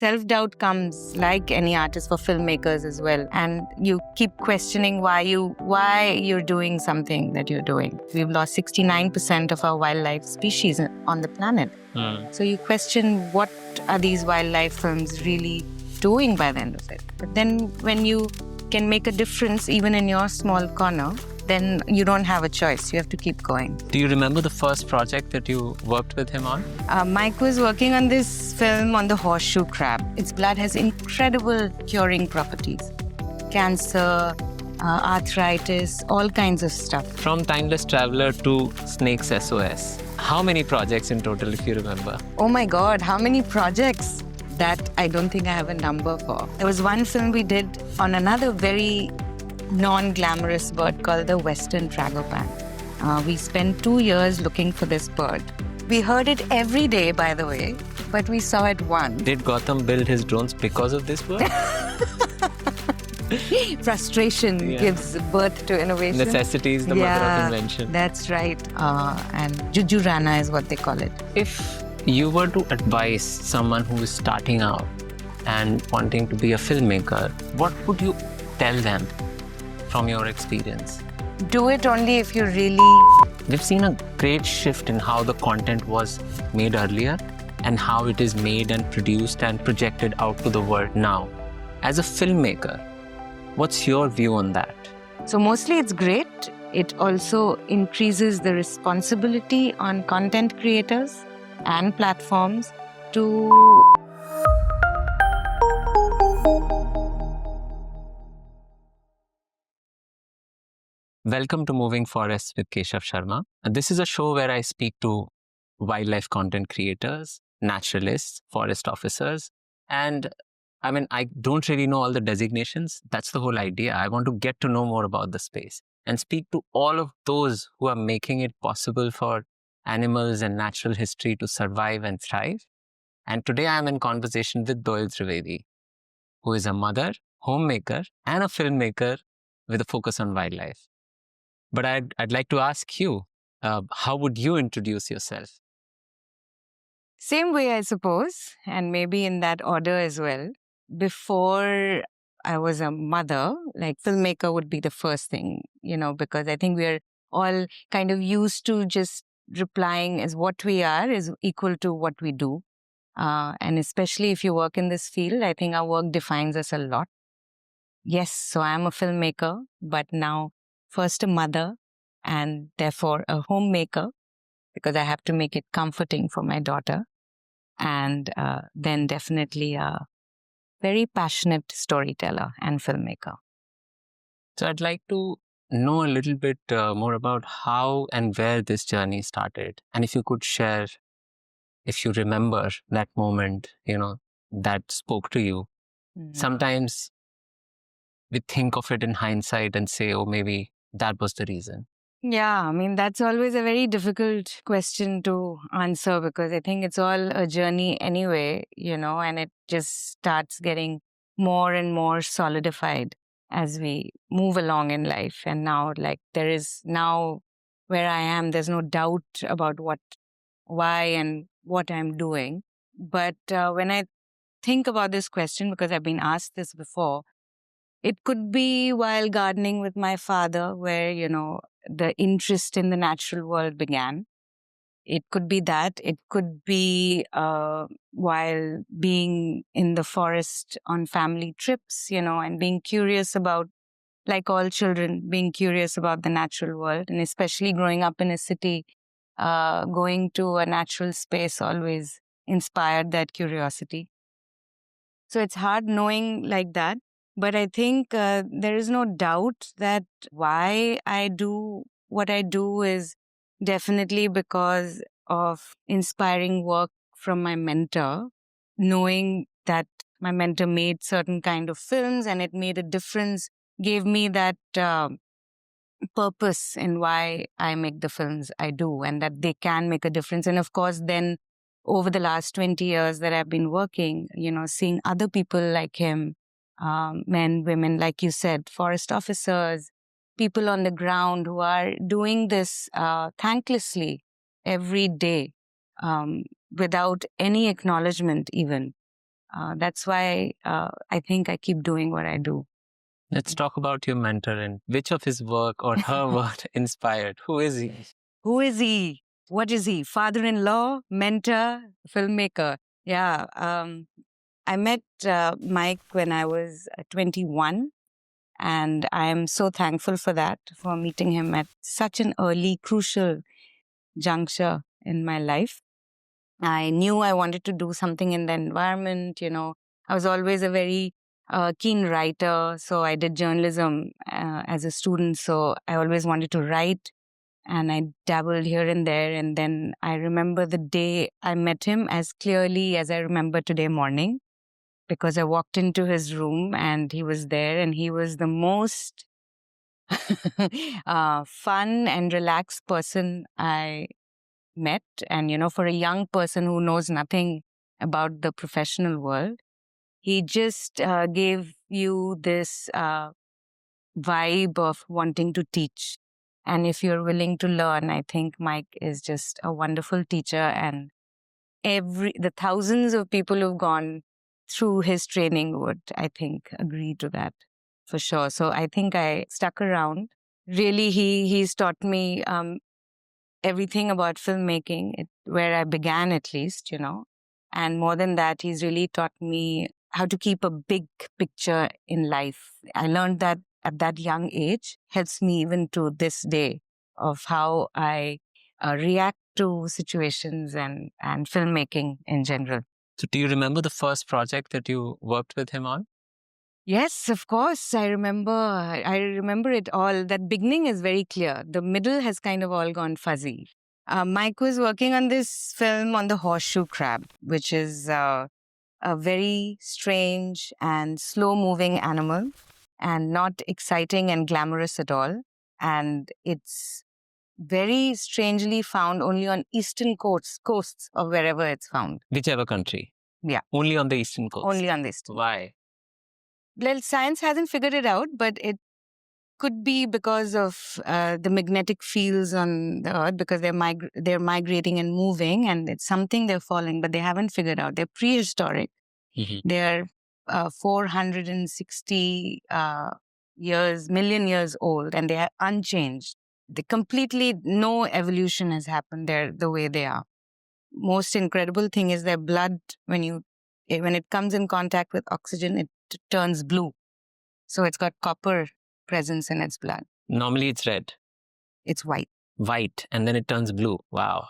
Self-doubt comes like any artist for filmmakers as well. And you keep questioning why you're doing something that you're doing. We've lost 69% of our wildlife species on the planet. So you question, what are these wildlife films really doing by the end of it? But then when you can make a difference even in your small corner, then you don't have a choice. You have to keep going. Do you remember the first project that you worked with him on? Mike was working on this film on the horseshoe crab. Its blood has incredible curing properties. Cancer, arthritis, all kinds of stuff. From Timeless Traveler to Snakes SOS. How many projects in total, if you remember? Oh my God, how many projects? That I don't think I have a number for. There was one film we did on another very non-glamorous bird called the Western Tragopan. We spent 2 years looking for this bird. We heard it every day, by the way, but we saw it once. Did Gautam build his drones because of this bird? Frustration gives birth to innovation. Necessity is the mother of invention. That's right. And Jujurana is what they call it. If you were to advise someone who is starting out and wanting to be a filmmaker, what would you tell them from your experience? Do it only if you really... We've seen a great shift in how the content was made earlier and how it is made and produced and projected out to the world now. As a filmmaker, what's your view on that? So mostly it's great. It also increases the responsibility on content creators and platforms to... Welcome to Moving Forests with Keshav Sharma. This is a show where I speak to wildlife content creators, naturalists, forest officers, and I don't really know all the designations. That's the whole idea. I want to get to know more about the space and speak to all of those who are making it possible for animals and natural history to survive and thrive. And today I am in conversation with Doel Trivedy, who is a mother, homemaker, and a filmmaker with a focus on wildlife. But I'd like to ask you, how would you introduce yourself? Same way, I suppose, and maybe in that order as well. Before I was a mother, like filmmaker would be the first thing, because I think we're all kind of used to just replying as what we are is equal to what we do. And especially if you work in this field, I think our work defines us a lot. Yes, so I'm a filmmaker, but now first a mother and therefore a homemaker, because I have to make it comforting for my daughter. And then definitely a very passionate storyteller and filmmaker. So I'd like to know a little bit more about how and where this journey started. And if you could share, if you remember that moment, that spoke to you. Mm-hmm. Sometimes we think of it in hindsight and say, oh, maybe that was the reason. Yeah, that's always a very difficult question to answer because I think it's all a journey anyway, and it just starts getting more and more solidified as we move along in life. And now, there is now where I am, there's no doubt about why and what I'm doing. But when I think about this question, because I've been asked this before, it could be while gardening with my father, where, the interest in the natural world began. It could be that. It could be while being in the forest on family trips, and being curious about, like all children, being curious about the natural world. And especially growing up in a city, going to a natural space always inspired that curiosity. So it's hard knowing like that. But I think there is no doubt that why I do what I do is definitely because of inspiring work from my mentor, knowing that my mentor made certain kind of films and it made a difference, gave me that purpose in why I make the films I do and that they can make a difference. And of course, then over the last 20 years that I've been working, seeing other people like him, men, women, like you said, forest officers, people on the ground who are doing this thanklessly every day without any acknowledgement even. That's why I think I keep doing what I do. Let's talk about your mentor and which of his work or her work inspired. Who is he? Who is he? What is he? Father-in-law, mentor, filmmaker. Yeah. I met Mike when I was 21, and I am so thankful for that, for meeting him at such an early, crucial juncture in my life. I knew I wanted to do something in the environment. I was always a very keen writer. So I did journalism as a student. So I always wanted to write, and I dabbled here and there. And then I remember the day I met him as clearly as I remember today morning, because I walked into his room and he was there, and he was the most fun and relaxed person I met. And, for a young person who knows nothing about the professional world, he just gave you this vibe of wanting to teach. And if you're willing to learn, I think Mike is just a wonderful teacher. And the thousands of people who've gone through his training would, I think, agree to that for sure. So I think I stuck around. Really, he's taught me everything about filmmaking, where I began at least, And more than that, he's really taught me how to keep a big picture in life. I learned that at that young age, helps me even to this day, of how I react to situations and filmmaking in general. So do you remember the first project that you worked with him on? Yes, of course. I remember it all. That beginning is very clear. The middle has kind of all gone fuzzy. Mike was working on this film on the horseshoe crab, which is a very strange and slow-moving animal, and not exciting and glamorous at all. And it's very strangely found only on eastern coasts of wherever it's found. Whichever country? Yeah. Only on the eastern coast? Only on the eastern. Why? Well, science hasn't figured it out, but it could be because of the magnetic fields on the Earth, because they're migrating and moving, and it's something they're following, but they haven't figured out. They're prehistoric. Mm-hmm. They're 460 million years old, and they are unchanged. They completely, no evolution has happened. They're the way they are. Most incredible thing is their blood, when it comes in contact with oxygen, it turns blue. So it's got copper presence in its blood. Normally it's red. It's white. White, and then it turns blue. Wow.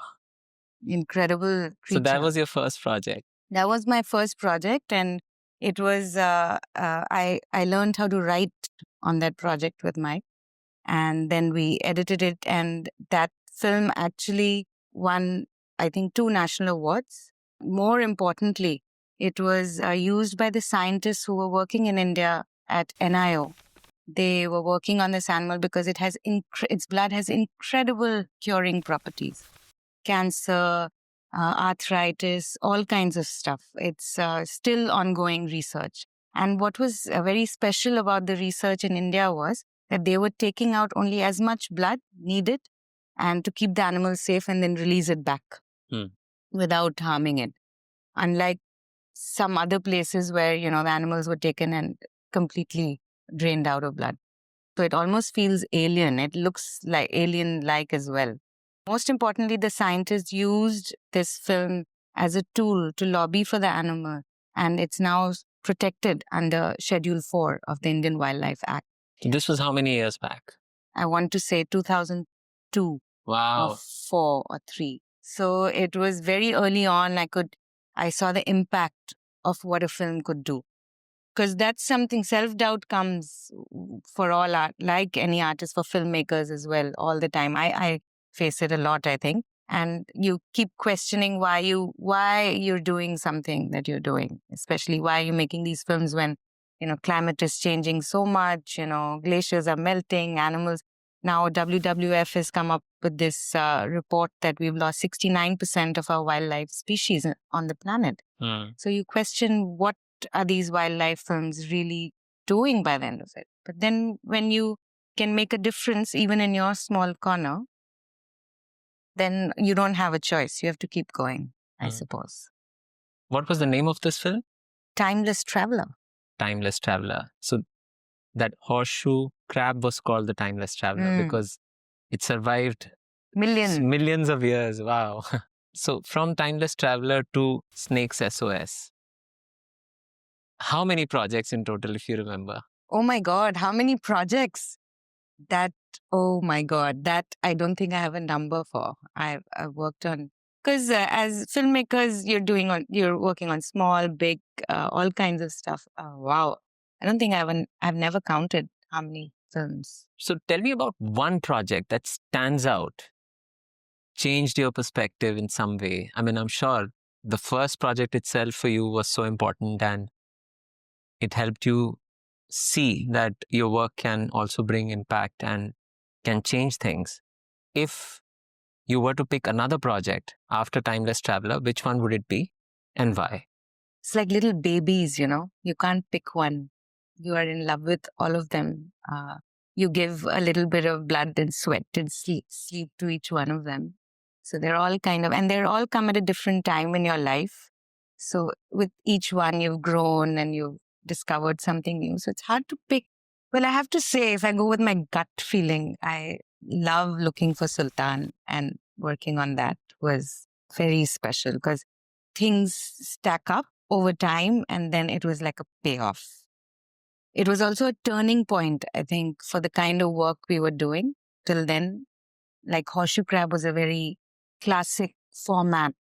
Incredible creature. So that was your first project? That was my first project, and it was, I learned how to write on that project with Mike, and then we edited it, and that film actually won, I think, 2 national awards. More importantly, it was used by the scientists who were working in India at NIO. They were working on this animal because its blood has incredible curing properties. Cancer, arthritis, all kinds of stuff. It's still ongoing research. And what was very special about the research in India was that they were taking out only as much blood needed, and to keep the animal safe, and then release it back without harming it. Unlike some other places where, the animals were taken and completely drained out of blood. So it almost feels alien. It looks like alien-like as well. Most importantly, the scientists used this film as a tool to lobby for the animal, and it's now protected under Schedule 4 of the Indian Wildlife Act. So this was how many years back? I want to say 2002. Wow. Or 4 or 3. So it was very early on. I saw the impact of what a film could do. Because that's something, self-doubt comes for all art, like any artist, for filmmakers as well, all the time. I face it a lot, I think. And you keep questioning why you're doing something that you're doing, especially why you're making these films when, climate is changing so much, glaciers are melting, animals. Now, WWF has come up with this report that we've lost 69% of our wildlife species on the planet. So you question, what are these wildlife films really doing by the end of it? But then when you can make a difference, even in your small corner, then you don't have a choice. You have to keep going, I suppose. What was the name of this film? timeless traveler. Timeless traveler. So that horseshoe crab was called the timeless traveler because it survived millions of years. Wow. So from timeless traveler to Snake's SOS, how many projects in total, if you remember? Oh my God, how many projects? Oh my God, that I don't think I have a number for. I've worked on, because as filmmakers, you're working on small, big, all kinds of stuff. Wow. I don't think I've never counted how many films. So tell me about one project that stands out, changed your perspective in some way. I mean, I'm sure the first project itself for you was so important and it helped you see that your work can also bring impact and can change things. If you were to pick another project after Timeless Traveler, which one would it be and why? It's like little babies, you can't pick one. You are in love with all of them. You give a little bit of blood and sweat and sleep to each one of them. So they're all and they're all come at a different time in your life. So with each one, you've grown and you've discovered something new. So it's hard to pick. Well, I have to say, if I go with my gut feeling, I love Looking for Sultan, and working on that was very special because things stack up over time, and then it was like a payoff. It was also a turning point, I think, for the kind of work we were doing till then. Like Horseshoe Crab was a very classic format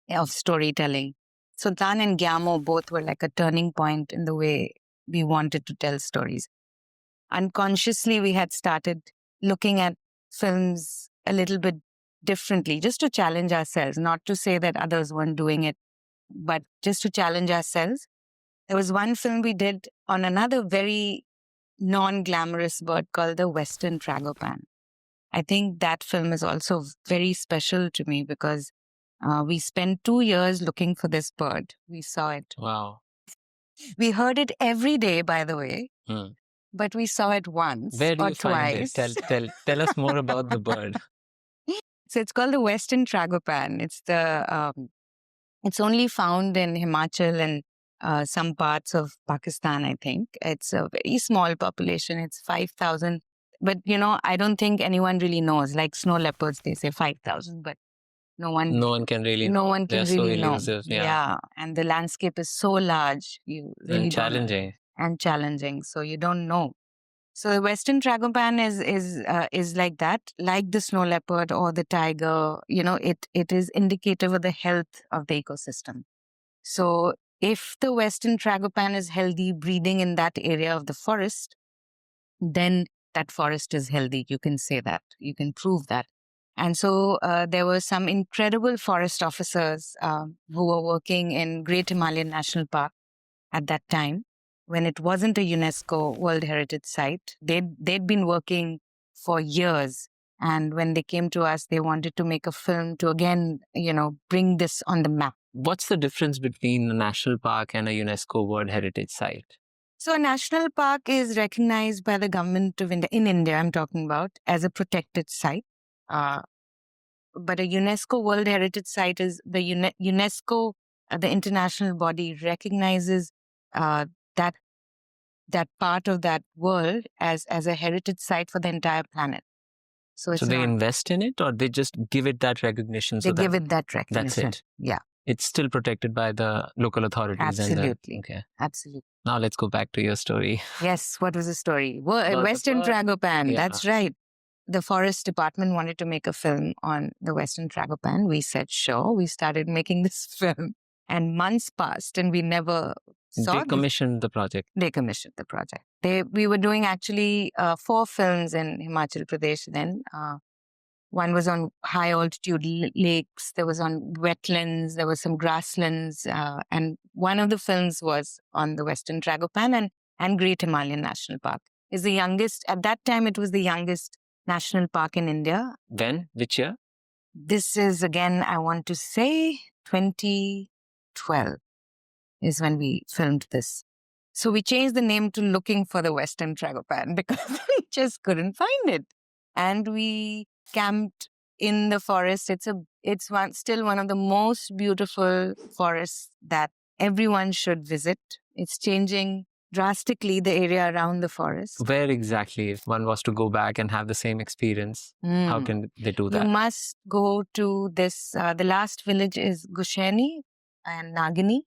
of storytelling. Sultan and Gyamo both were like a turning point in the way we wanted to tell stories. Unconsciously, we had started looking at films a little bit differently, just to challenge ourselves, not to say that others weren't doing it, but just to challenge ourselves. There was one film we did on another very non-glamorous bird called the Western Tragopan. I think that film is also very special to me because we spent 2 years looking for this bird. We saw it. Wow. We heard it every day, by the way, but we saw it once Where do or you find it? twice. Tell us more about the bird. So it's called the Western Tragopan. It's only found in Himachal and some parts of Pakistan, I think. It's a very small population. It's 5,000. But, I don't think anyone really knows. Like snow leopards, they say 5,000, but no one can really no one can They're really so know. elusive. Yeah. And the landscape is so large. You really And challenging. And challenging. So you don't know. So the Western Tragopan is like that, like the snow leopard or the tiger. It is indicative of the health of the ecosystem. So if the Western Tragopan is healthy, breeding in that area of the forest, then that forest is healthy. You can say that. You can prove that. And so there were some incredible forest officers who were working in Great Himalayan National Park at that time, when it wasn't a UNESCO World Heritage Site. They'd been working for years. And when they came to us, they wanted to make a film to again, bring this on the map. What's the difference between a national park and a UNESCO World Heritage Site? So a national park is recognized by the government of India, in India I'm talking about, as a protected site. But a UNESCO World Heritage Site is the UNESCO, the international body, recognizes that part of that world as a heritage site for the entire planet. So they invest in it, or they just give it that recognition? They give it that recognition. That's it. Yeah. It's still protected by the local authorities. Absolutely. Okay. Absolutely. Now let's go back to your story. Yes. What was the story? Western Tragopan. Yeah. That's right. The forest department wanted to make a film on the Western Tragopan. We said, sure. We started making this film, and months passed and we never saw They commissioned the project. They commissioned the project. We were doing actually 4 films in Himachal Pradesh then. One was on high altitude lakes. There was on wetlands. There was some grasslands. And one of the films was on the Western Tragopan and Great Himalayan National Park. Is the youngest. At that time, it was the youngest national park in India. When? Which year? This is, again, I want to say 2012 is when we filmed this. So we changed the name to Looking for the Western Tragopan because we just couldn't find it. And we camped in the forest. It's still one of the most beautiful forests that everyone should visit. It's changing drastically the area around the forest. Where exactly, if one was to go back and have the same experience, how can they do You that? must go to this. The last village is Gusheni and Nagini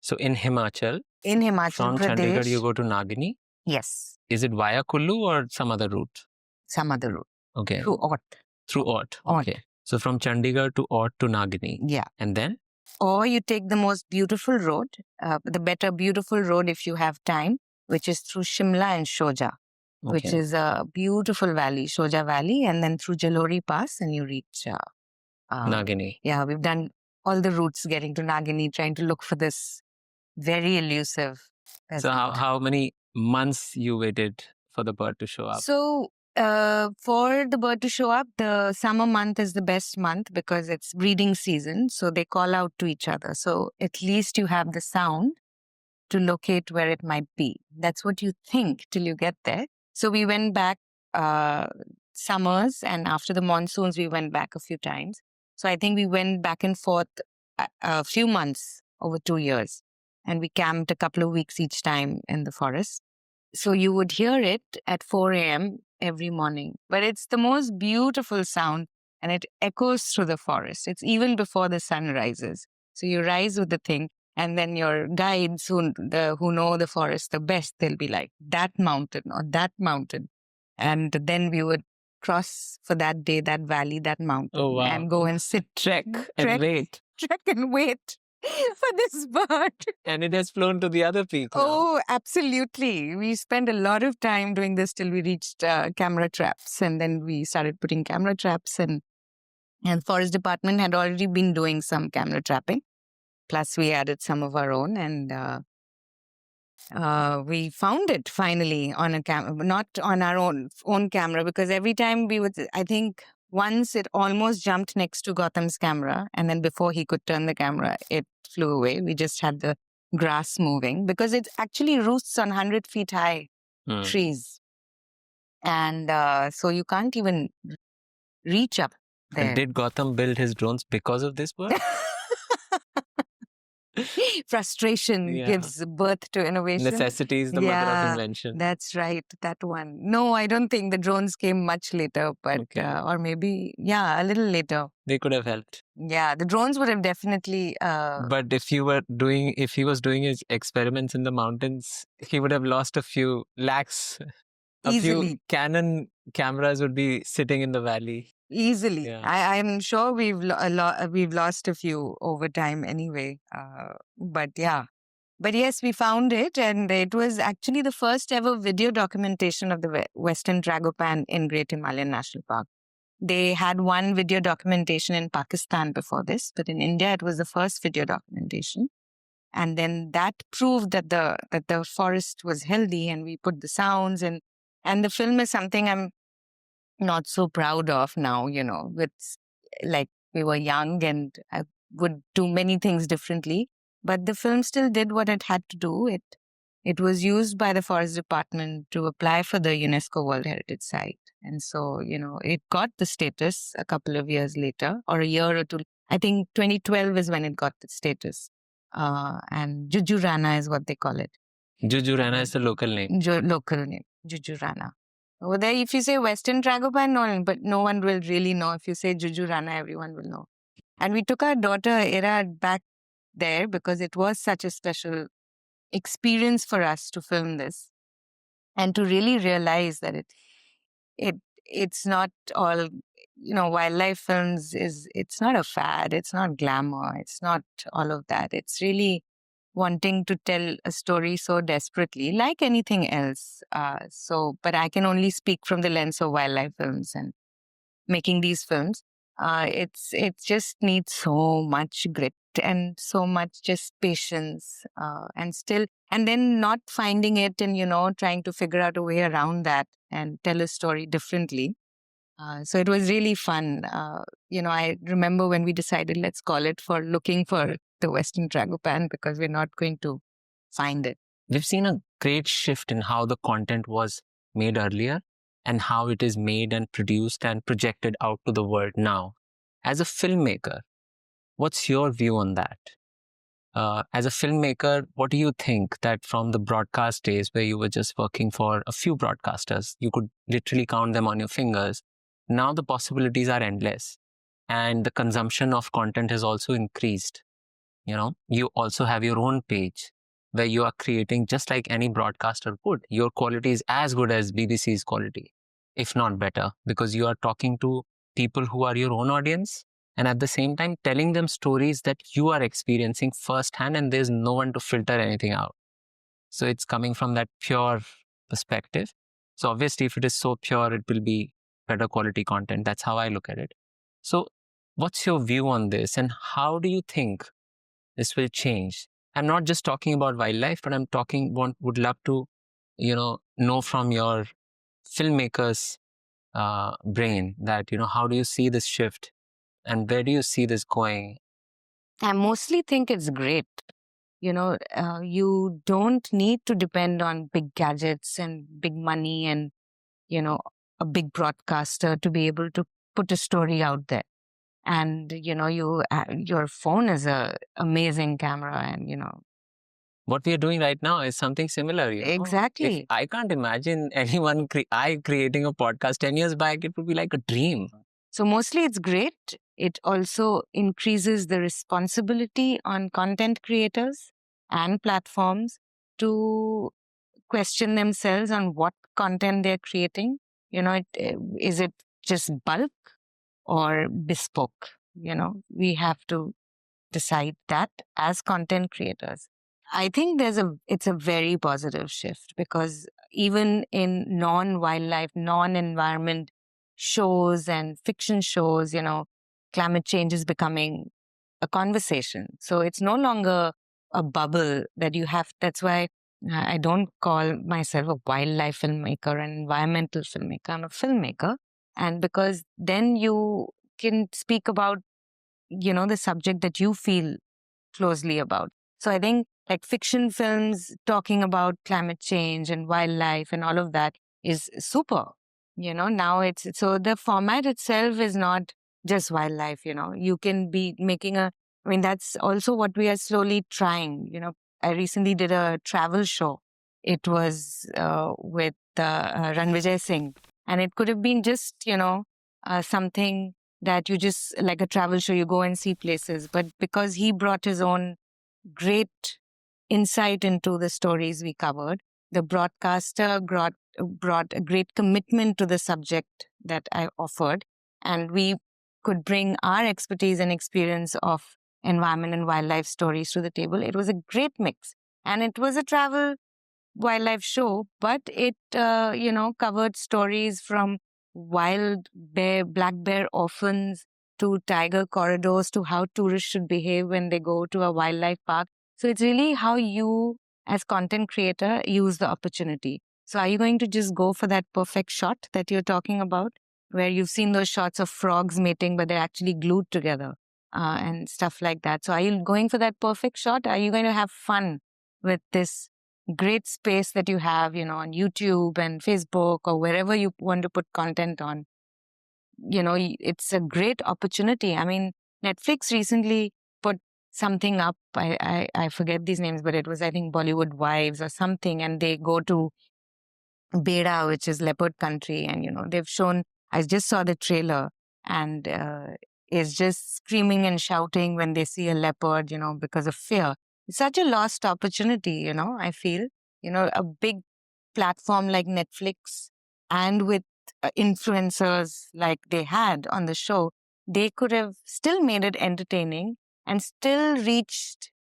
So in Himachal, in Himachal from Chandigarh, Pradesh. you go to Nagini. Yes, Is it via Kullu or some other route? some other route Okay. through Ott. Through Ott. Ott. Okay. So from Chandigarh to Ott to Nagini. Yeah. And then? Or you take the most beautiful road, the better beautiful road if you have time, which is through Shimla and Shoja, which Okay. is a beautiful valley, Shoja Valley, and then through Jalori Pass, and you reach Nagini. Yeah, we've done all the routes getting to Nagini, trying to look for this very elusive So peasant. how many months you waited for the bird to show up? So for the bird to show up, the summer month is the best month because it's breeding season. So they call out to each other. So at least you have the sound to locate where it might be. That's what you think till you get there. So we went back summers, and after the monsoons, we went back a few times. So I think we went back and forth a few months over 2 years, and we camped a couple of weeks each time in the forest. So you would hear it at 4 a.m. every morning. But it's the most beautiful sound, and it echoes through the forest. It's even before the sun rises. So you rise with the thing, and then your guides who know the forest the best, they'll be like, that mountain or that mountain. And then we would cross for that day, that valley, that mountain, and go and sit, Trek and wait. trek and wait for this bird. And it has flown to the other peak now. Oh, absolutely. We spent a lot of time doing this till we reached camera traps. And then we started putting camera traps, and Forest Department had already been doing some camera trapping. Plus we added some of our own, and we found it finally on a camera, not on our own camera, because every time we would, I think once it almost jumped next to Gautam's camera, and then before he could turn the camera, it flew away. We just had the grass moving because it actually roosts on 100 feet high trees. And so you can't even reach up there. And did Gautam build his drones because of this bird? Frustration gives birth to innovation. Necessity is the mother of invention. That's right, that one. No, I don't think the drones came much later, but or maybe, a little later. They could have helped. Yeah, the drones would have definitely. But if he was doing his experiments in the mountains, he would have lost a few lakhs. A few Canon cameras would be sitting in the valley. Easily. Yeah. I'm sure we've lost a few over time anyway. But yes, we found it, and it was actually the first ever video documentation of the Western Tragopan in Great Himalayan National Park. They had one video documentation in Pakistan before this, but in India it was the first video documentation. And then that proved that the forest was healthy, and we put the sounds, and the film is something I'm not so proud of now, with like we were young and I would do many things differently, but the film still did what it had to do. It was used by the Forest Department to apply for the UNESCO World Heritage Site. And so, it got the status a couple of years later, or a year or two. I think 2012 is when it got the status. And Jujurana is what they call it. Jujurana is the local name. Local name, Jujurana. Over there, if you say Western Tragopan, but no one will really know. If you say Jujurana, everyone will know. And we took our daughter Ira back there because it was such a special experience for us to film this, and to really realize that it's not all, wildlife films it's not a fad, it's not glamour, it's not all of that. It's really wanting to tell a story so desperately, like anything else. But I can only speak from the lens of wildlife films and making these films. It just needs so much grit and so much just patience, and then not finding it and, trying to figure out a way around that and tell a story differently. So it was really fun. I remember when we decided, let's call it for looking for the Western Tragopan, because we're not going to find it. We've seen a great shift in how the content was made earlier and how it is made and produced and projected out to the world now. As a filmmaker, what's your view on that? As a filmmaker, what do you think that from the broadcast days where you were just working for a few broadcasters, you could literally count them on your fingers, now the possibilities are endless and the consumption of content has also increased. You also have your own page where you are creating just like any broadcaster would. Your quality is as good as BBC's quality, if not better, because you are talking to people who are your own audience and at the same time telling them stories that you are experiencing firsthand and there's no one to filter anything out. So it's coming from that pure perspective. So obviously, if it is so pure, it will be better quality content. That's how I look at it. So what's your view on this and how do you think this will change? I'm not just talking about wildlife, but I'm would love to, know from your filmmaker's brain that, how do you see this shift and where do you see this going? I mostly think it's great. You don't need to depend on big gadgets and big money and, you know, a big broadcaster to be able to put a story out there. And, your phone is a amazing camera and, What we are doing right now is something similar. If exactly. I can't imagine anyone creating a podcast 10 years back, it would be like a dream. So mostly it's great. It also increases the responsibility on content creators and platforms to question themselves on what content they're creating. Is it just bulk or bespoke? We have to decide that as content creators. I think it's a very positive shift because even in non-wildlife, non-environment shows and fiction shows, climate change is becoming a conversation. So it's no longer a bubble that you have. That's why I don't call myself a wildlife filmmaker, an environmental filmmaker. I'm a filmmaker. And because then you can speak about, the subject that you feel closely about. So I think like fiction films talking about climate change and wildlife and all of that is super. Now so the format itself is not just wildlife, you can be making that's also what we are slowly trying. I recently did a travel show. It was with Ranvijay Singh, and it could have been just, something that you just like a travel show, you go and see places. But because he brought his own great insight into the stories we covered, the broadcaster brought a great commitment to the subject that I offered. And we could bring our expertise and experience of environment and wildlife stories to the table. It was a great mix. And it was a travel wildlife show, but it, covered stories from wild bear, black bear orphans to tiger corridors to how tourists should behave when they go to a wildlife park. So it's really how you, as content creator, use the opportunity. So are you going to just go for that perfect shot that you're talking about, where you've seen those shots of frogs mating, but they're actually glued together and stuff like that? So are you going for that perfect shot? Are you going to have fun with this great space that you have, on YouTube and Facebook or wherever you want to put content on? It's a great opportunity. I mean, Netflix recently put something up. I forget these names, but it was, I think, Bollywood Wives or something. And they go to Beda, which is leopard country. And, they've shown, I just saw the trailer and is just screaming and shouting when they see a leopard, because of fear. It's such a lost opportunity, I feel. A big platform like Netflix and with influencers like they had on the show, they could have still made it entertaining and still reached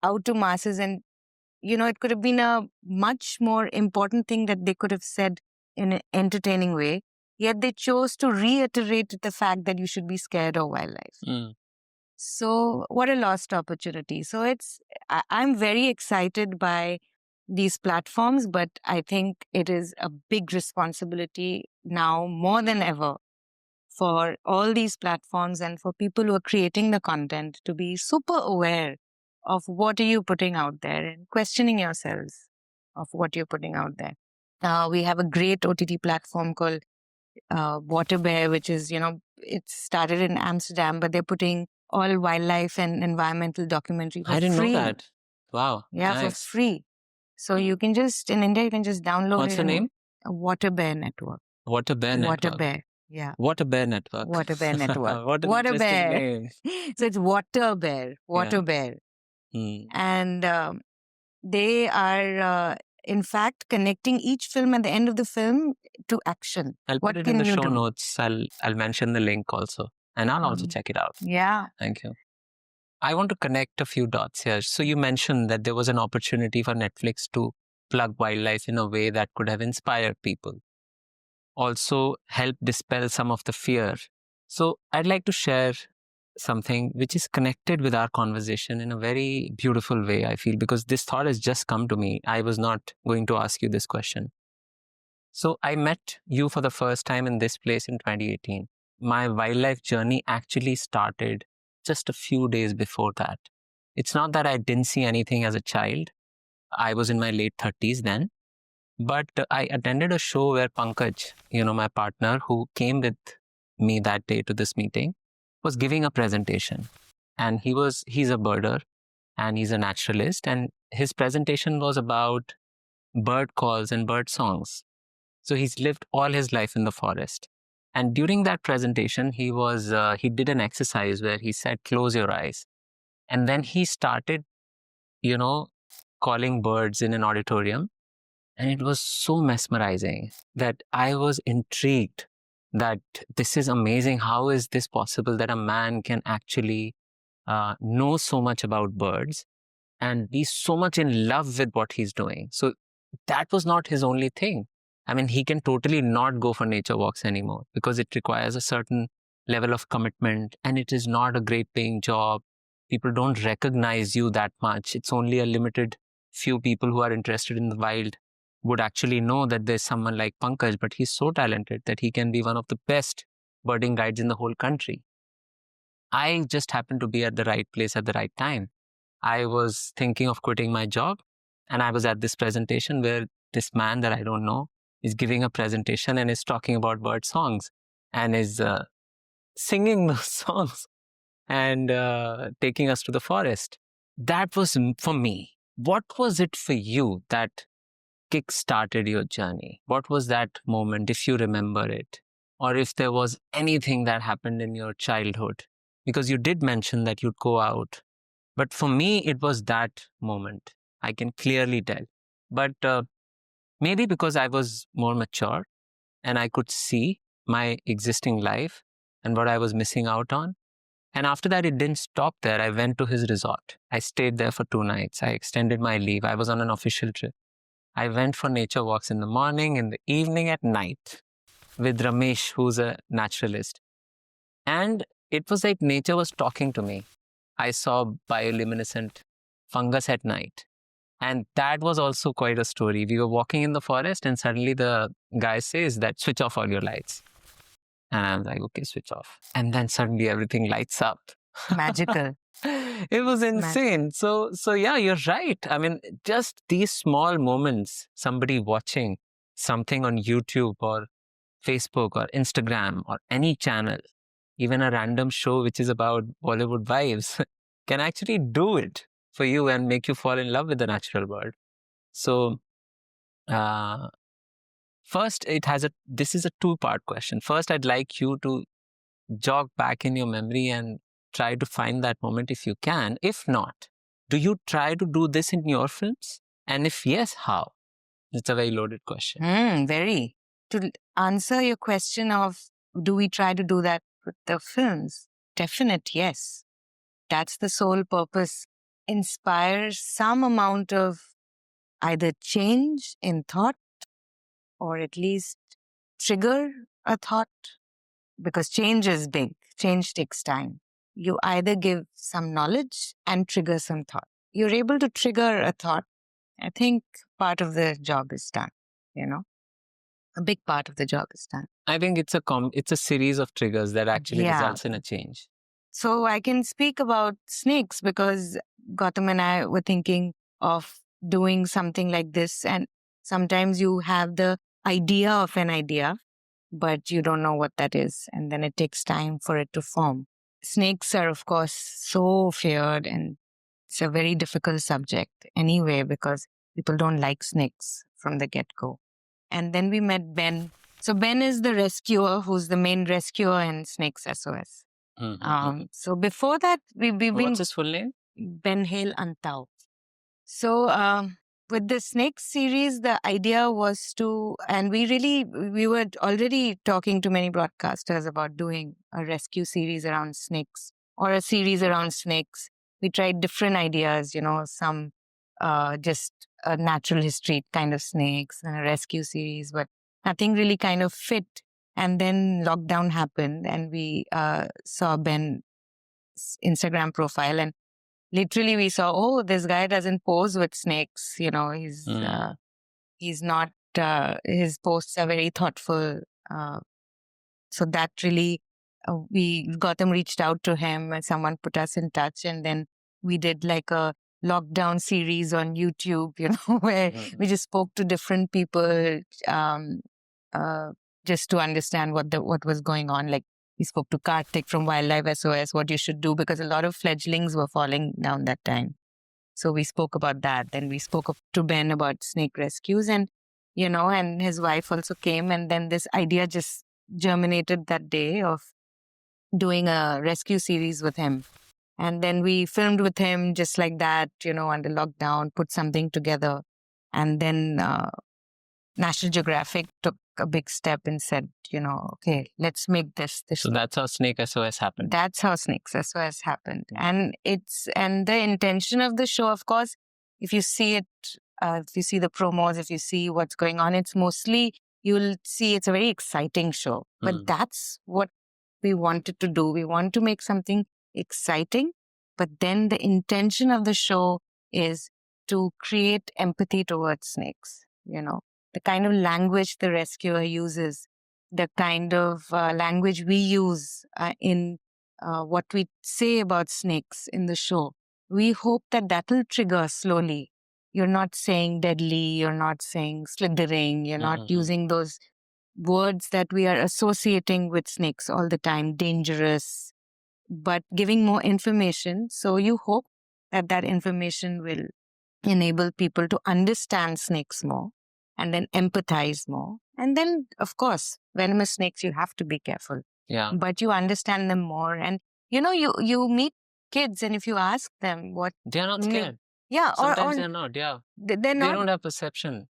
out to masses. And, it could have been a much more important thing that they could have said in an entertaining way. Yet they chose to reiterate the fact that you should be scared of wildlife. So what a lost opportunity. So I'm very excited by these platforms, but I think it is a big responsibility now more than ever for all these platforms and for people who are creating the content to be super aware of what are you putting out there and questioning yourselves of what you're putting out there. We have a great OTT platform called Water Bear, which is, it started in Amsterdam, but they're putting all wildlife and environmental documentary for I didn't free. know that. Wow. Yeah, Nice. for free. So you can just, in India, you can just download What's it. the name? Water Bear Network. Water Bear Water Network. Bear. Yeah. Water Bear Network. Water Bear Network. What an Water interesting Bear. name. So it's Water Bear. Water Yeah. Bear. Hmm. And they are, in fact, connecting each film at the end of the film to action. I'll What put it can in the you show do? notes. I'll mention the link also. And I'll also check it out. Yeah. Thank you. I want to connect a few dots here. So you mentioned that there was an opportunity for Netflix to plug wildlife in a way that could have inspired people. Also help dispel some of the fear. So I'd like to share something which is connected with our conversation in a very beautiful way, I feel, because this thought has just come to me. I was not going to ask you this question. So I met you for the first time in this place in 2018. My wildlife journey actually started just a few days before that. It's not that I didn't see anything as a child. I was in my late 30s then. But I attended a show where Pankaj, my partner who came with me that day to this meeting, was giving a presentation. And he's a birder and he's a naturalist. And his presentation was about bird calls and bird songs. So he's lived all his life in the forest. And during that presentation, he did an exercise where he said, close your eyes. And then he started, calling birds in an auditorium. And it was so mesmerizing that I was intrigued that this is amazing. How is this possible that a man can actually know so much about birds and be so much in love with what he's doing? So that was not his only thing. I mean, he can totally not go for nature walks anymore because it requires a certain level of commitment and it is not a great paying job. People don't recognize you that much. It's only a limited few people who are interested in the wild would actually know that there's someone like Pankaj, but he's so talented that he can be one of the best birding guides in the whole country. I just happened to be at the right place at the right time. I was thinking of quitting my job and I was at this presentation where this man that I don't know is giving a presentation and is talking about bird songs and is singing those songs and taking us to the forest. That was for me. What was it for you that kick-started your journey? What was that moment, if you remember it? Or if there was anything that happened in your childhood? Because you did mention that you'd go out. But for me, it was that moment. I can clearly tell. But maybe because I was more mature and I could see my existing life and what I was missing out on. And after that, it didn't stop there. I went to his resort. I stayed there for 2 nights. I extended my leave. I was on an official trip. I went for nature walks in the morning, in the evening, at night with Ramesh, who's a naturalist. And it was like nature was talking to me. I saw bioluminescent fungus at night. And that was also quite a story. We were walking in the forest and suddenly the guy says that switch off all your lights. And I'm like, okay, switch off. And then suddenly everything lights up. Magical. It was insane. So yeah, you're right. I mean, just these small moments, somebody watching something on YouTube or Facebook or Instagram or any channel, even a random show which is about Bollywood vibes, can actually do it for you and make you fall in love with the natural world. So, uh, first, this is a two-part question. First, I'd like you to jog back in your memory and try to find that moment if you can. If not, do you try to do this in your films? And if yes, how? It's a very loaded question. Very. To answer your question of do we try to do that with the films? Definite yes. That's the sole purpose. Inspire some amount of either change in thought or at least trigger a thought, because change is big. Change takes time. You either give some knowledge and trigger some thought. You're able to trigger a thought. I think part of the job is done, a big part of the job is done. I think it's a series of triggers that actually results in a change. So I can speak about snakes because Gautam and I were thinking of doing something like this. And sometimes you have the idea of an idea, but you don't know what that is. And then it takes time for it to form. snakes are, of course, so feared, and it's a very difficult subject anyway because people don't like snakes from the get-go. And then we met Ben. So Ben is the rescuer, who's the main rescuer in Snakes SOS. So before that, we've been... What's his full name? Ben Hale Antau. So with the Snakes series, the idea was to, and we were already talking to many broadcasters about doing a rescue series around snakes or a series around snakes. We tried different ideas, some just a natural history kind of snakes and a rescue series, but nothing really kind of fit. And then lockdown happened and we saw Ben's Instagram profile, and literally we saw, oh, this guy doesn't pose with snakes. He's not, his posts are very thoughtful. So that really, we got them reached out to him and someone put us in touch. And then we did like a lockdown series on YouTube, where we just spoke to different people, just to understand what was going on. Like, we spoke to Karthik from Wildlife SOS, what you should do, because a lot of fledglings were falling down that time. So we spoke about that. Then we spoke to Ben about snake rescues, and his wife also came. And then this idea just germinated that day of doing a rescue series with him. And then we filmed with him just like that, under lockdown, put something together. And then National Geographic took a big step and said, okay, let's make this. So that's how Snake SOS happened. That's how Snake SOS happened. And the intention of the show, of course, if you see it, if you see the promos, if you see what's going on, it's mostly, you'll see it's a very exciting show. But that's what we wanted to do. We want to make something exciting, but then the intention of the show is to create empathy towards snakes, the kind of language the rescuer uses, the kind of language we use in what we say about snakes in the show. We hope that will trigger slowly. You're not saying deadly, you're not saying slithering, you're not using those words that we are associating with snakes all the time, dangerous, but giving more information. So you hope that information will enable people to understand snakes more and then empathize more. And then, of course, venomous snakes, you have to be careful. Yeah. But you understand them more. And, you meet kids, and if you ask them what... They're not scared. Yeah. Sometimes they're not, yeah. They're not. They don't have perception.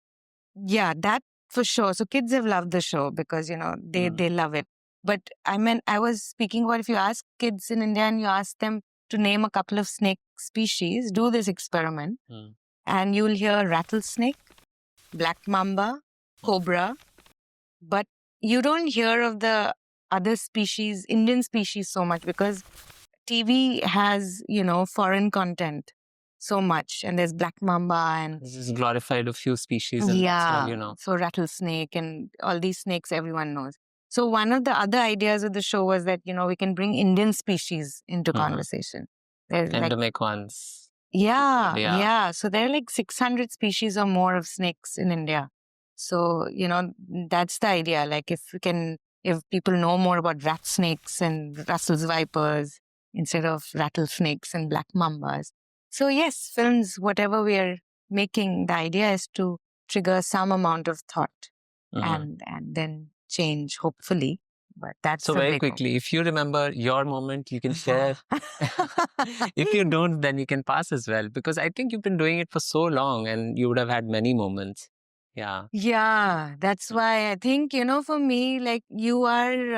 Yeah, that for sure. So kids have loved the show because, they love it. But I was speaking about, if you ask kids in India and you ask them to name a couple of snake species, do this experiment, and you'll hear rattlesnake, black mamba, cobra, but you don't hear of the other species, Indian species, so much because TV has, foreign content so much, and there's black mamba and... This is glorified a few species. And yeah, that's all, so rattlesnake and all these snakes everyone knows. So one of the other ideas of the show was that, we can bring Indian species into conversation. There's endemic ones. Yeah. So there are like 600 species or more of snakes in India. So, that's the idea. Like if people know more about rat snakes and Russell's vipers instead of rattlesnakes and black mambas. So yes, films, whatever we are making, the idea is to trigger some amount of thought and then change, hopefully. But that's so very quickly, if you remember your moment, you can share. If you don't, then you can pass as well. Because I think you've been doing it for so long and you would have had many moments. Yeah. Yeah, that's why I think, for me, like you are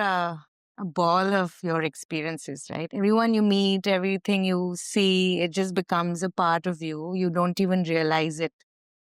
a ball of your experiences, right? Everyone you meet, everything you see, it just becomes a part of you. You don't even realize it.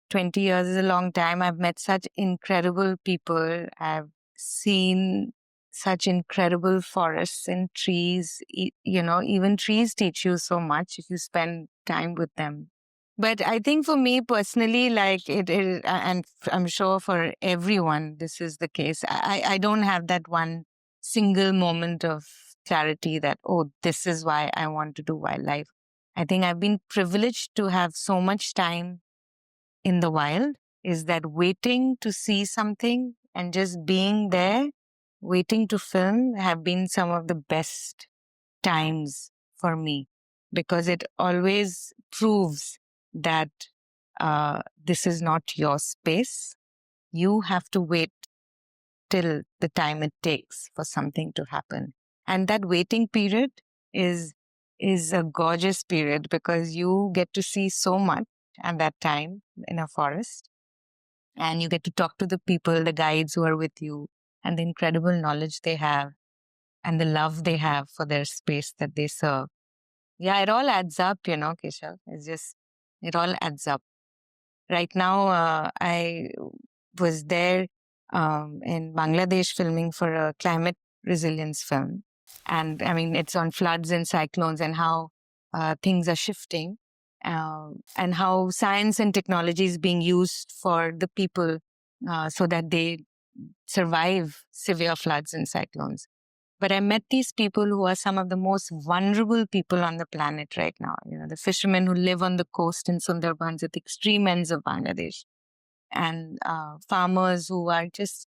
20 years is a long time. I've met such incredible people. I've seen such incredible forests and trees. Even trees teach you so much if you spend time with them. But I think for me personally, like it is, and I'm sure for everyone, this is the case. I don't have that one single moment of clarity that, oh, this is why I want to do wildlife. I think I've been privileged to have so much time in the wild, is that waiting to see something and just being there, waiting to film, have been some of the best times for me, because it always proves that this is not your space. You have to wait till the time it takes for something to happen. And that waiting period is a gorgeous period, because you get to see so much at that time in a forest, and you get to talk to the people, the guides who are with you, and the incredible knowledge they have and the love they have for their space that they serve. Yeah, it all adds up, Keshav. It all adds up. Right now, I was there in Bangladesh filming for a climate resilience film. And I mean, it's on floods and cyclones and how things are shifting, and how science and technology is being used for the people so that they survive severe floods and cyclones. But I met these people who are some of the most vulnerable people on the planet right now. The fishermen who live on the coast in Sundarbans at the extreme ends of Bangladesh, and farmers who are just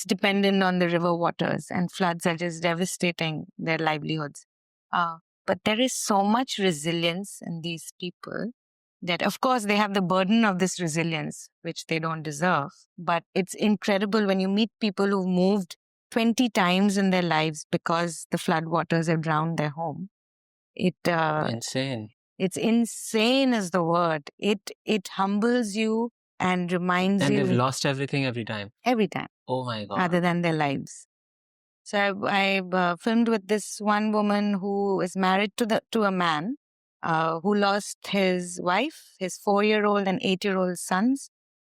dependent on the river waters, and floods are just devastating their livelihoods. But there is so much resilience in these people that, of course, they have the burden of this resilience, which they don't deserve. But it's incredible when you meet people who've moved 20 times in their lives because the flood waters have drowned their home. Insane. It's insane is the word. It humbles you and reminds And you. they've lost everything every time. Every time. Oh my God. Other than their lives. So I filmed with this one woman who is married to a man who lost his wife, his 4-year-old and 8-year-old sons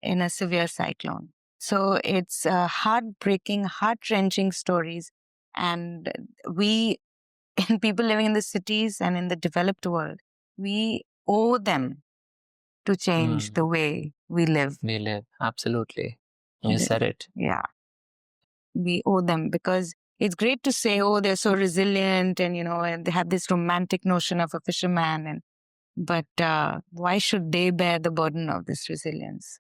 in a severe cyclone. So it's heartbreaking, heart-wrenching stories. And we, people living in the cities and in the developed world, we owe them to change the way we live. We live, absolutely. You said it. Yeah. We owe them, because it's great to say, oh, they're so resilient, and, and they have this romantic notion of a fisherman. But why should they bear the burden of this resilience?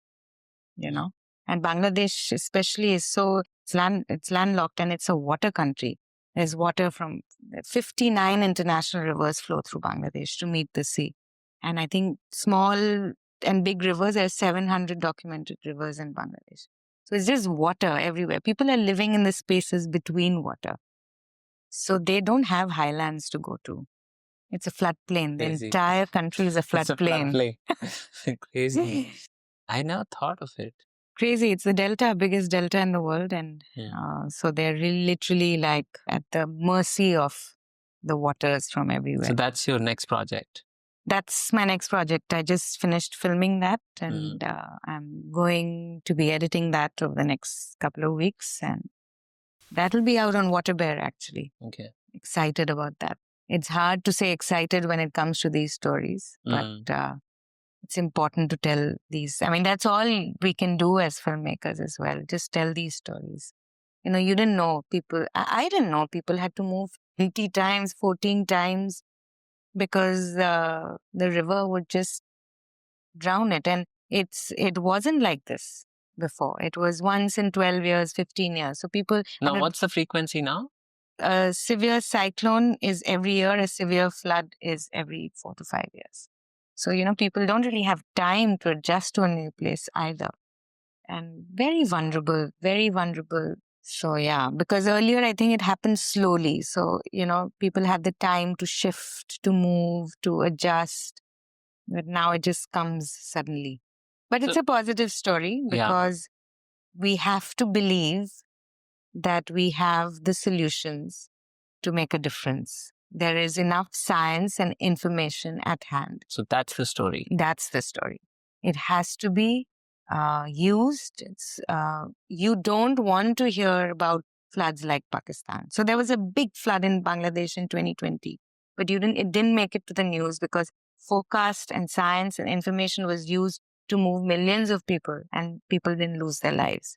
And Bangladesh especially is it's landlocked, and it's a water country. There's water from 59 international rivers flow through Bangladesh to meet the sea. And I think small and big rivers, there are 700 documented rivers in Bangladesh. So it's just water everywhere. People are living in the spaces between water. So they don't have highlands to go to. It's a floodplain. The entire country is a floodplain. Crazy. I never thought of it. Crazy. It's the delta, biggest delta in the world. And so they're literally like at the mercy of the waters from everywhere. So that's your next project? That's my next project. I just finished filming that, and I'm going to be editing that over the next couple of weeks. And that'll be out on Water Bear, actually. Okay. Excited about that. It's hard to say excited when it comes to these stories, but it's important to tell these. I mean, that's all we can do as filmmakers as well. Just tell these stories. You didn't know people. I didn't know people had to move 20 times, 14 times, because the river would just drown it. And it wasn't like this before. It was once in 12 years, 15 years. So people... Now, what's the frequency now? A severe cyclone is every year. A severe flood is every 4 to 5 years. So, people don't really have time to adjust to a new place either. And very vulnerable, very vulnerable. So, yeah, because earlier I think it happened slowly. So, people had the time to shift, to move, to adjust. But now it just comes suddenly. But it's a positive story, because we have to believe that we have the solutions to make a difference. There is enough science and information at hand. So that's the story. That's the story. It has to be used. You don't want to hear about floods like Pakistan. So there was a big flood in Bangladesh in 2020, but it didn't make it to the news, because forecast and science and information was used to move millions of people, and people didn't lose their lives.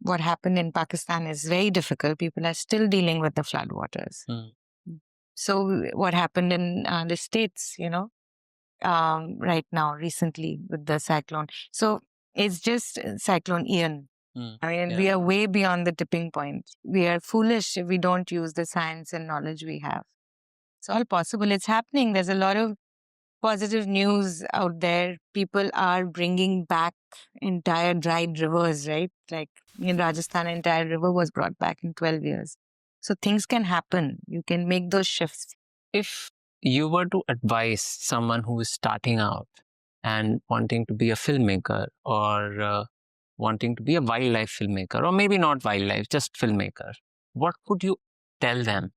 What happened in Pakistan is very difficult. People are still dealing with the floodwaters. So what happened in the States, right now, recently with the cyclone. So it's just Cyclone Ian. I mean, we are way beyond the tipping point. We are foolish if we don't use the science and knowledge we have. It's all possible. It's happening. There's a lot of positive news out there. People are bringing back entire dried rivers, right? Like in Rajasthan, an entire river was brought back in 12 years. So things can happen. You can make those shifts. If you were to advise someone who is starting out and wanting to be a filmmaker or wanting to be a wildlife filmmaker, or maybe not wildlife, just filmmaker, what would you tell them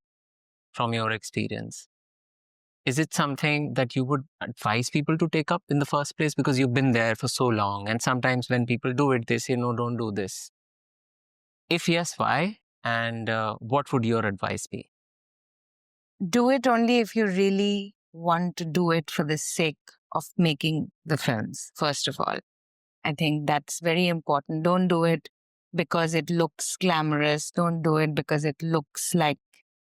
from your experience? Is it something that you would advise people to take up in the first place because you've been there for so long? And sometimes when people do it, they say, no, don't do this. If yes, why? And what would your advice be? Do it only if you really want to do it for the sake of making the films, first of all. I think that's very important. Don't do it because it looks glamorous. Don't do it because it looks like,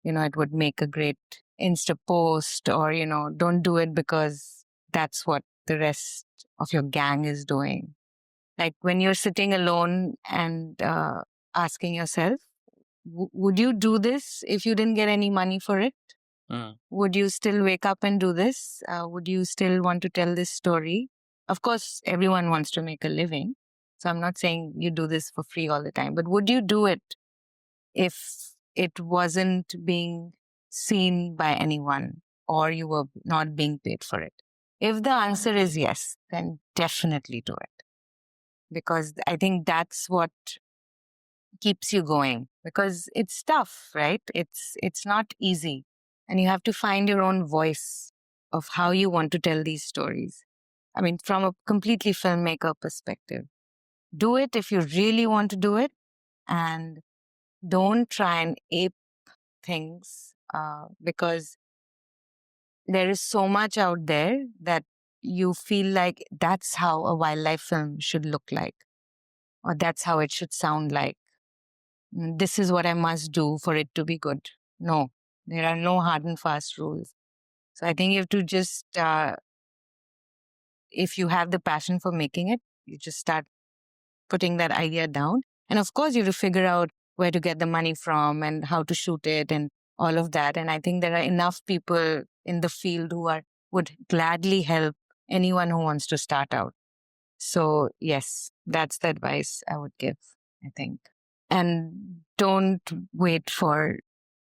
it would make a great Insta post, or, don't do it because that's what the rest of your gang is doing. Like when you're sitting alone and asking yourself, would you do this if you didn't get any money for it? Would you still wake up and do this? Would you still want to tell this story? Of course, everyone wants to make a living. So I'm not saying you do this for free all the time, but would you do it if it wasn't being seen by anyone or you were not being paid for it? If the answer is yes, then definitely do it. Because I think that's what keeps you going, because it's tough, right? It's not easy. And you have to find your own voice of how you want to tell these stories. I mean, from a completely filmmaker perspective, do it if you really want to do it, and don't try and ape things because there is so much out there that you feel like that's how a wildlife film should look like, or that's how it should sound like. This is what I must do for it to be good. No, there are no hard and fast rules. So I think you have to just, if you have the passion for making it, you just start putting that idea down. And of course, you have to figure out where to get the money from and how to shoot it and all of that. And I think there are enough people in the field who would gladly help anyone who wants to start out. So yes, that's the advice I would give, I think. And don't wait for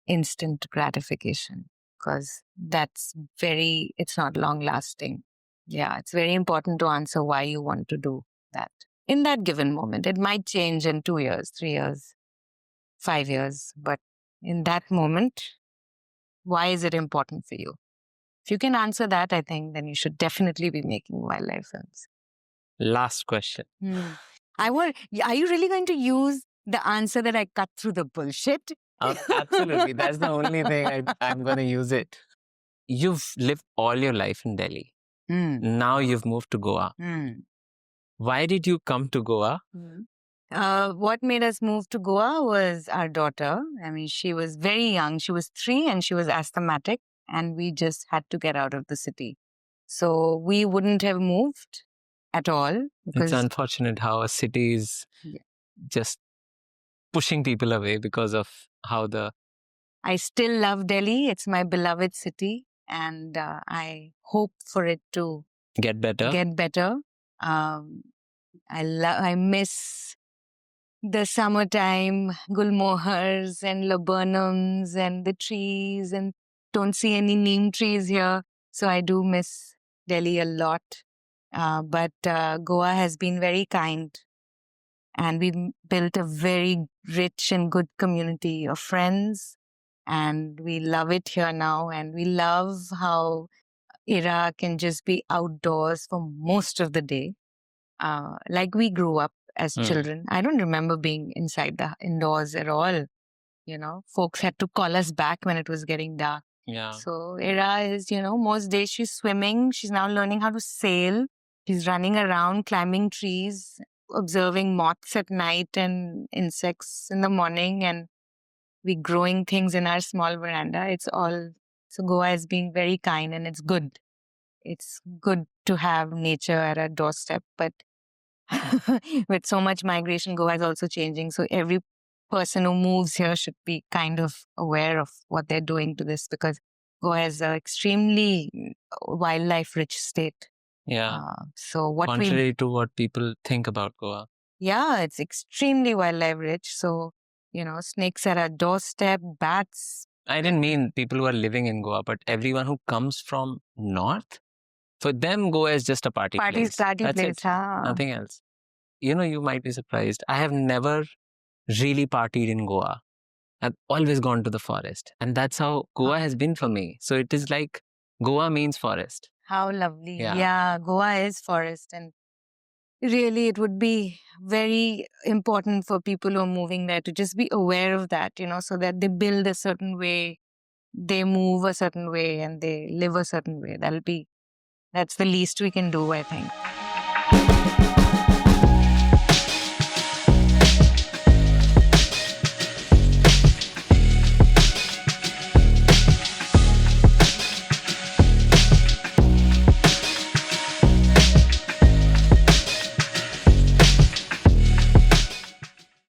instant gratification, because it's not long lasting. Yeah, it's very important to answer why you want to do that in that given moment. It might change in 2 years, 3 years, 5 years, but in that moment, why is it important for you? If you can answer that, I think then you should definitely be making wildlife films. Last question. Are you really going to use the answer that I cut through the bullshit? Absolutely. That's the only thing I'm going to use it. You've lived all your life in Delhi. Now you've moved to Goa. Why did you come to Goa? What made us move to Goa was our daughter. I mean, she was very young. She was 3 and she was asthmatic, and we just had to get out of the city. So we wouldn't have moved at all. It's unfortunate how a city is just pushing people away because of how I still love Delhi. It's my beloved city, and I hope for it to get better. I miss the summertime, gulmohars and laburnums and the trees, and don't see any neem trees here. So I do miss Delhi a lot. But Goa has been very kind, and we've built a very rich and good community of friends, and we love it here now. And we love how Ira can just be outdoors for most of the day. Like we grew up as children. I don't remember being inside the indoors at all. Folks had to call us back when it was getting dark. Yeah. So Ira is, most days she's swimming. She's now learning how to sail. She's running around, climbing trees, observing moths at night and insects in the morning. And we growing things in our small veranda. So Goa has been very kind, and it's good. It's good to have nature at our doorstep, but With so much migration, Goa is also changing. So every person who moves here should be kind of aware of what they're doing to this, because Goa is an extremely wildlife rich state. Yeah. So what Contrary to what people think about Goa. Yeah, it's extremely wildlife rich. So, snakes are at doorstep, bats. I didn't mean people who are living in Goa, but everyone who comes from north, for them, Goa is just a party place. Party That's place. it. Nothing else. You might be surprised. I have never really partied in Goa. I've always gone to the forest. And that's how Goa has been for me. So it is like Goa means forest. How lovely. Yeah. Yeah, Goa is forest. And really, it would be very important for people who are moving there to just be aware of that, so that they build a certain way, they move a certain way, and they live a certain way. That's the least we can do, I think.